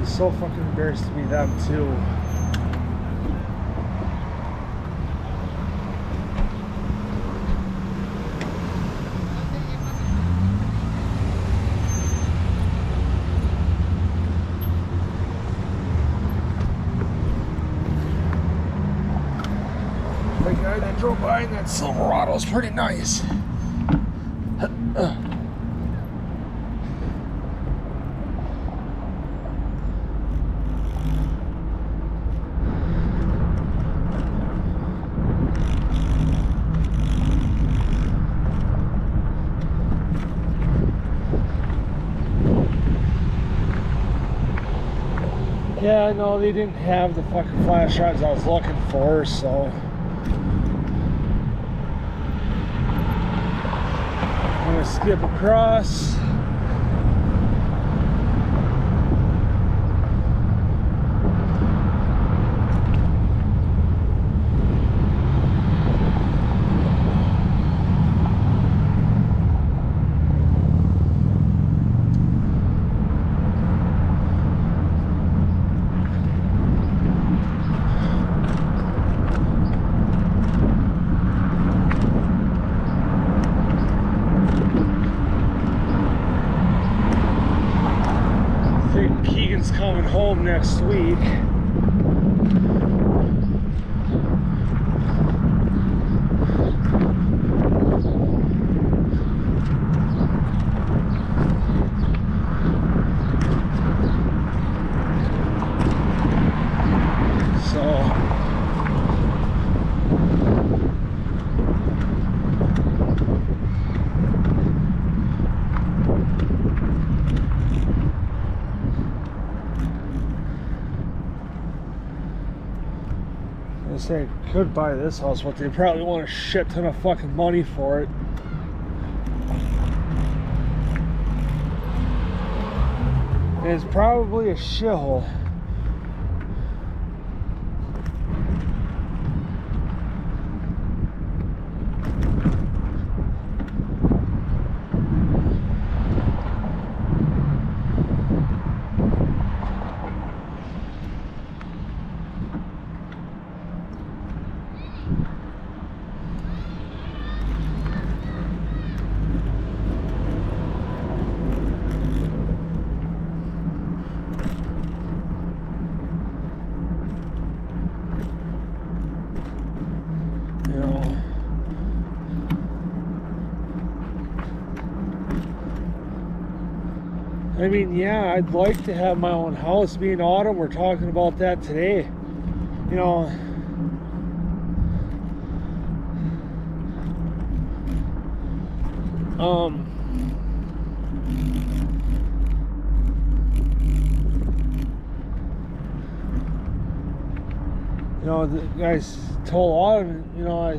So fucking embarrassed to be them too. The guy that drove by in that Silverado is pretty nice. Yeah, no, they didn't have the fucking flash rods I was looking for, so I'm gonna skip across. Coming home next week. Say could buy this house, but they probably want a shit ton of fucking money for it. And it's probably a shithole. I mean, yeah, I'd like to have my own house. Me and Autumn were talking about that today. You know, the guys told Autumn, I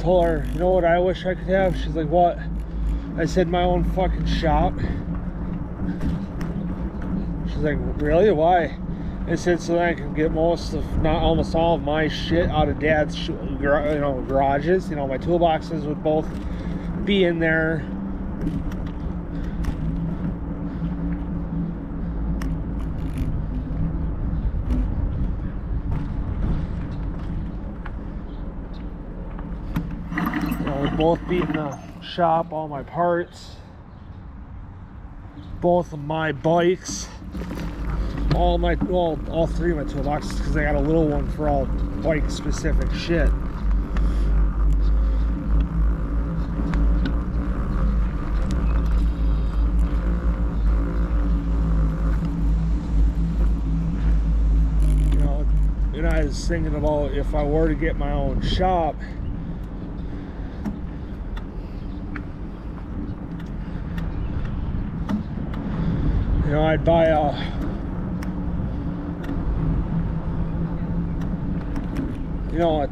told her, you know what I wish I could have? She's like, what? I said, my own fucking shop. She's like, really? Why? I said, so that I can get most of, not almost all of my shit out of Dad's, garages. My toolboxes would both be in there. Would both be in the shop, all my parts. Both of my bikes, all three of my toolboxes, because I got a little one for all bike specific shit. And I was thinking about if I were to get my own shop, I'd buy a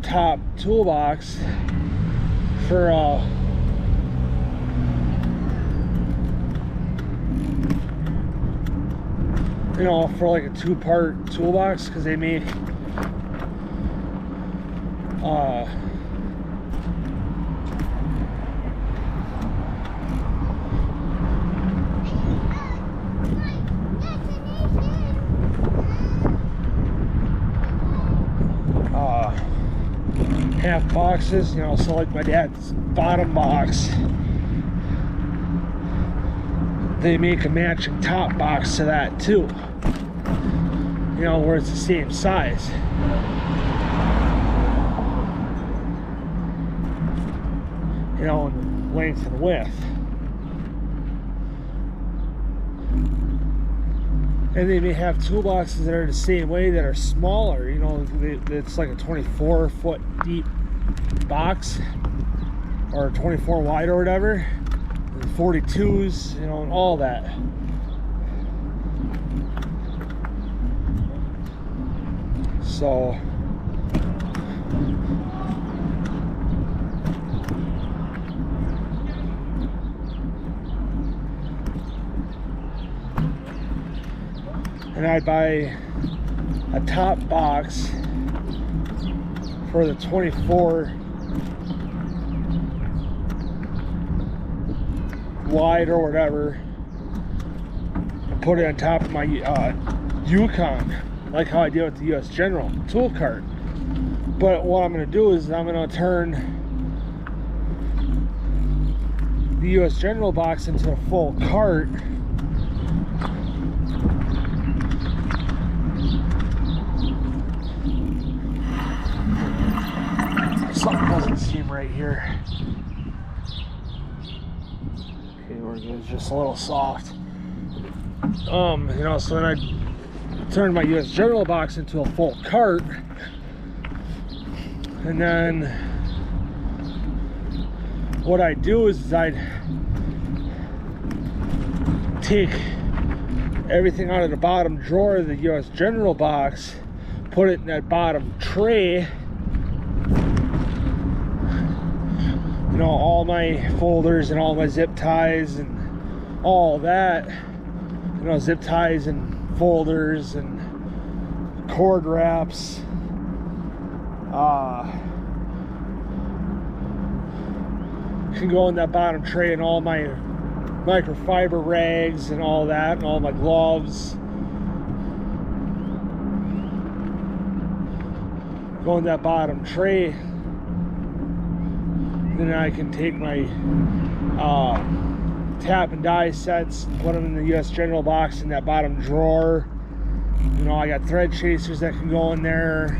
top toolbox for you know, for like a 2-part toolbox, because they make half boxes, you know, so like my dad's bottom box, they make a matching top box to that too, you know, where it's the same size. You know, in length and width. And they may have toolboxes that are the same way that are smaller, you know, it's like a 24-foot deep box, or 24 wide or whatever, and 42s, you know, and all that. So and I'd buy a top box for the 24 wide or whatever, and put it on top of my Yukon, like how I did with the US General tool cart. But what I'm going to do is I'm going to turn the US General box into a full cart, something doesn't seem right here. Okay, it's just a little soft. You know, so then I turned my US General box into a full cart, and then what I do is I'd take everything out of the bottom drawer of the US General box, put it in that bottom tray. You know, all my folders and all my zip ties and all that, you know, zip ties and folders and cord wraps, can go in that bottom tray, and all my microfiber rags and all that, and all my gloves go in that bottom tray. Then I can take my tap and die sets, put them in the US General box in that bottom drawer. You know, I got thread chasers that can go in there.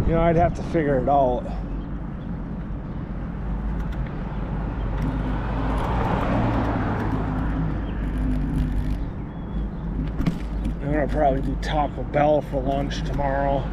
You know, I'd have to figure it out. I'm gonna probably do Taco Bell for lunch tomorrow.